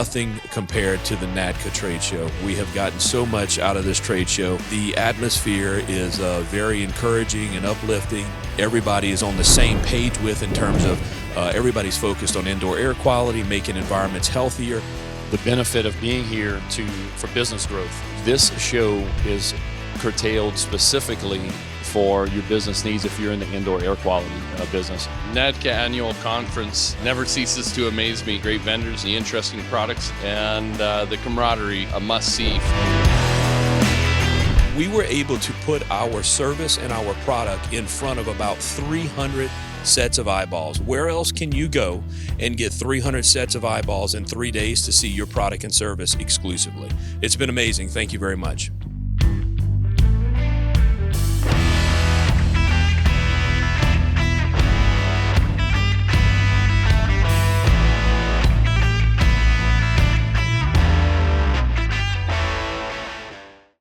nothing compared to the NADCA trade show. We have gotten so much out of this trade show. The atmosphere is very encouraging and uplifting. Everybody is on the same page in terms of everybody's focused on indoor air quality, making environments healthier. The benefit of being here for business growth. This show is curtailed specifically for your business needs if you're in the indoor air quality business. NADCA Annual Conference never ceases to amaze me. Great vendors, the interesting products, and the camaraderie, a must-see. We were able to put our service and our product in front of about 300 sets of eyeballs. Where else can you go and get 300 sets of eyeballs in 3 days to see your product and service exclusively? It's been amazing. Thank you very much.